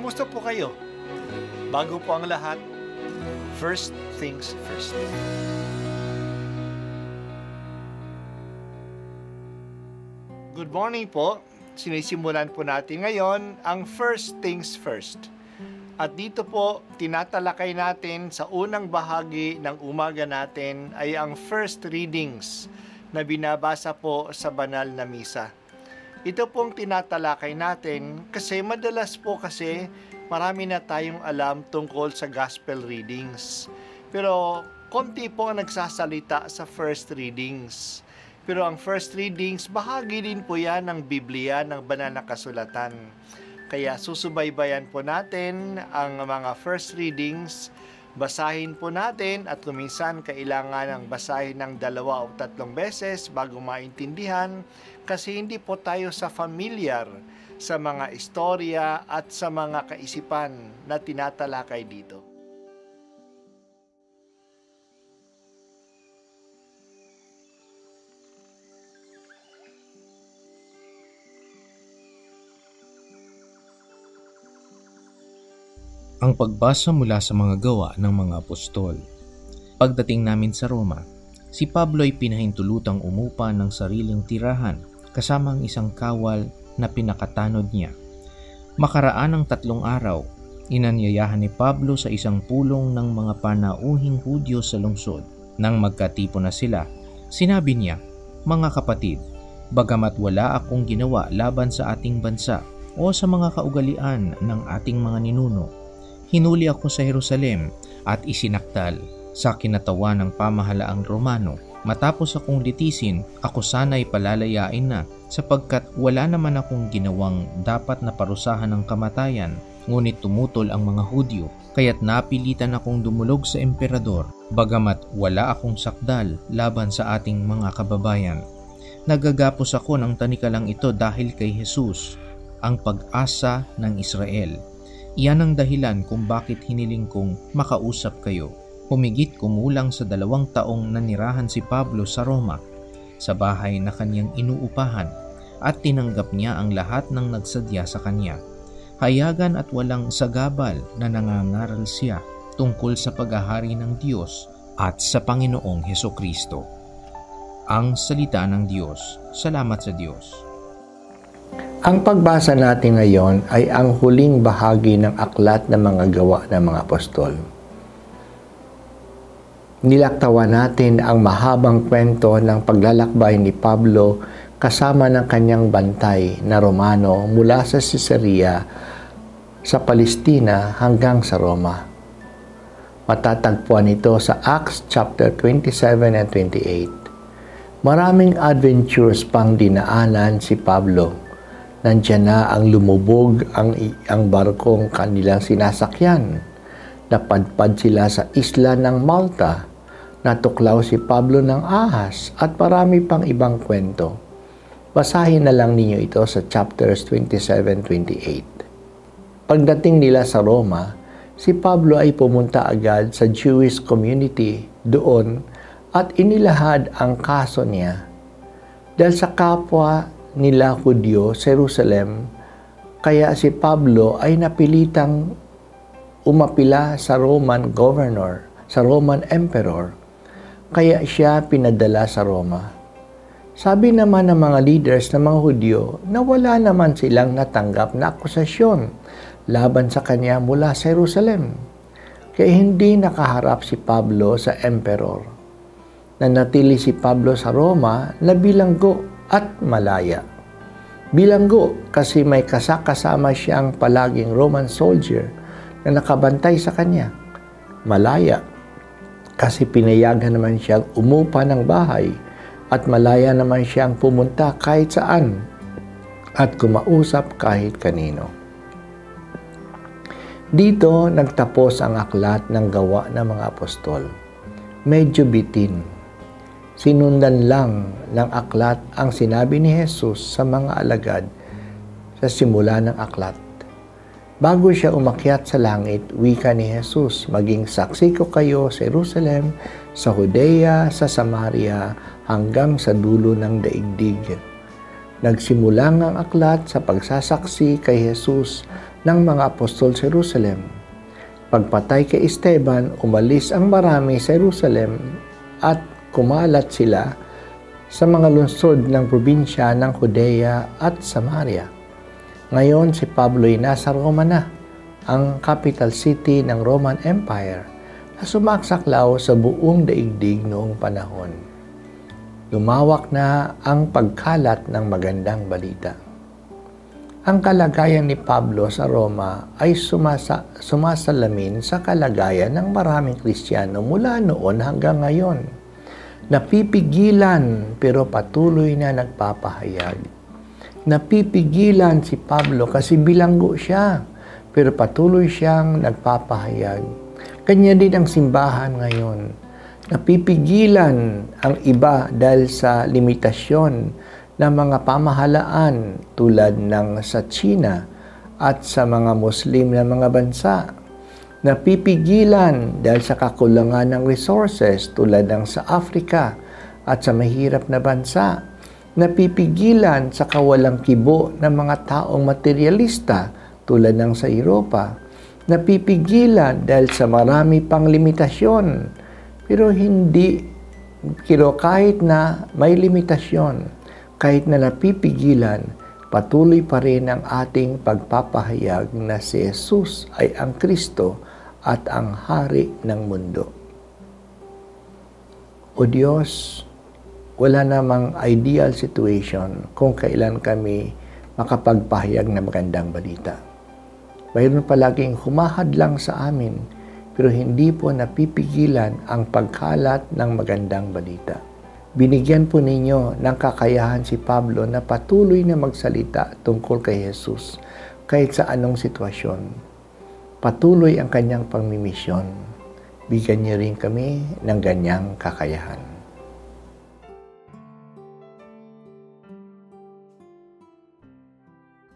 Kumusta po kayo? Bago po ang lahat, first things first. Good morning po. Sinisimulan po natin ngayon ang first things first. At dito po, tinatalakay natin sa unang bahagi ng umaga natin ay ang first readings na binabasa po sa banal na misa. Ito pong tinatalakay natin kasi madalas po marami na tayong alam tungkol sa gospel readings. Pero konti po ang nagsasalita sa first readings. Pero ang first readings, bahagi din po yan ng Biblia, ng banal na kasulatan. Kaya susubaybayan po natin ang mga first readings, basahin po natin at kuminsan kailangan ng basahin ng 2 o 3 beses bago maintindihan kasi hindi po tayo familiar sa mga istorya at sa mga kaisipan na tinatalakay dito. Ang pagbasa mula sa mga gawa ng mga apostol. Pagdating namin sa Roma, si Pablo ay pinahintulutang umupa ng sariling tirahan kasama ang isang kawal na pinakatanod niya. Makaraan ng 3 araw, inanyayahan ni Pablo sa isang pulong ng mga panauhing Hudyo sa lungsod. Nang magkatipo na sila, sinabi niya, "Mga kapatid, bagamat wala akong ginawa laban sa ating bansa o sa mga kaugalian ng ating mga ninuno, hinuli ako sa Jerusalem at isinakdal sa kinatawan ng pamahalaang Romano. Matapos akong litisin, ako sana'y palalayain na sapagkat wala naman akong ginawang dapat na parusahan ng kamatayan, ngunit tumutol ang mga Hudyo, kaya't napilitan akong dumulog sa emperador, bagamat wala akong sakdal laban sa ating mga kababayan. Nagagapos ako ng tanikalang ito dahil kay Jesus, ang pag-asa ng Israel. Iyan ang dahilan kung bakit hiniling kong makausap kayo." Humigit kumulang sa 2 taong nanirahan si Pablo sa Roma, sa bahay na kanyang inuupahan, at tinanggap niya ang lahat ng nagsadya sa kanya. Hayagan at walang sagabal na nangangaral siya tungkol sa paghahari ng Diyos at sa Panginoong Hesukristo. Ang salita ng Diyos. Salamat sa Diyos. Ang pagbasa natin ngayon ay ang huling bahagi ng aklat ng mga gawa ng mga apostol. Nilaktawan natin ang mahabang kwento ng paglalakbay ni Pablo kasama ng kanyang bantay na Romano mula sa Caesarea sa Palestina hanggang sa Roma. Matatagpuan ito sa Acts chapter 27 and 28. Maraming adventures pang dinaanan si Pablo. Nandiyan na ang lumubog ang barkong kanilang sinasakyan. Napadpad sila sa isla ng Malta. Natuklaw si Pablo ng ahas at marami pang ibang kwento. Basahin na lang ninyo ito sa chapters 27-28. Pagdating nila sa Roma, si Pablo ay pumunta agad sa Jewish community doon at inilahad ang kaso niya. Dahil sa kapwa nila Hudyo sa Jerusalem, kaya si Pablo ay napilitang umapila sa Roman governor, sa Roman emperor, kaya siya pinadala sa Roma. Sabi naman ng mga leaders ng mga Hudyo na wala naman silang natanggap na akusasyon laban sa kanya mula sa Jerusalem, kaya hindi nakaharap si Pablo sa emperor. Nanatili si Pablo sa Roma na bilanggo at malaya. Bilanggo kasi may kasama siyang palaging Roman soldier na nakabantay sa kanya. Malaya kasi pinayagan naman siyang umupa ng bahay at malaya naman siyang pumunta kahit saan at kumausap kahit kanino. Dito nagtapos ang aklat ng gawa ng mga apostol. Medyo bitin. Sinundan lang ng aklat ang sinabi ni Jesus sa mga alagad sa simula ng aklat. Bago siya umakyat sa langit, wika ni Jesus, "Maging saksi ko kayo sa Jerusalem, sa Judea, sa Samaria, hanggang sa dulo ng daigdig." Nagsimula ang aklat sa pagsasaksi kay Jesus ng mga apostol sa Jerusalem. Pagpatay kay Esteban, umalis ang marami sa Jerusalem at kumalat sila sa mga lungsod ng probinsya ng Judea at Samaria. Ngayon si Pablo ay nasa Roma na, ang capital city ng Roman Empire na sumaksaklaw sa buong daigdig noong panahon. Lumawak na ang pagkalat ng magandang balita. Ang kalagayan ni Pablo sa Roma ay sumasalamin sa kalagayan ng maraming Kristiyano mula noon hanggang ngayon. Napipigilan pero patuloy na nagpapahayag. Napipigilan si Pablo kasi bilanggo siya pero patuloy siyang nagpapahayag. Kanya din ang simbahan ngayon. Napipigilan ang iba dahil sa limitasyon ng mga pamahalaan tulad ng sa China at sa mga Muslim na mga bansa. Napipigilan dahil sa kakulangan ng resources tulad ng sa Africa at sa mahirap na bansa. Napipigilan sa kawalang kibo ng mga taong materialista tulad ng sa Europa. Napipigilan dahil sa marami pang limitasyon. Pero kahit na may limitasyon, kahit na napipigilan, patuloy pa rin ang ating pagpapahayag na si Jesus ay ang Kristo at ang Hari ng mundo. O Diyos, wala namang ideal situation kung kailan kami makapagpahayag ng magandang balita. Mayroon palaging humahadlang sa amin, pero hindi po napipigilan ang pagkalat ng magandang balita. Binigyan po ninyo ng kakayahan si Pablo na patuloy na magsalita tungkol kay Jesus kahit sa anong sitwasyon. Patuloy ang kanyang pangmimisyon. Bigyan niyo rin kami ng ganyang kakayahan.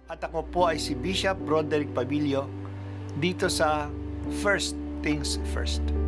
At ako po ay si Bishop Broderick Pabilio dito sa First Things First.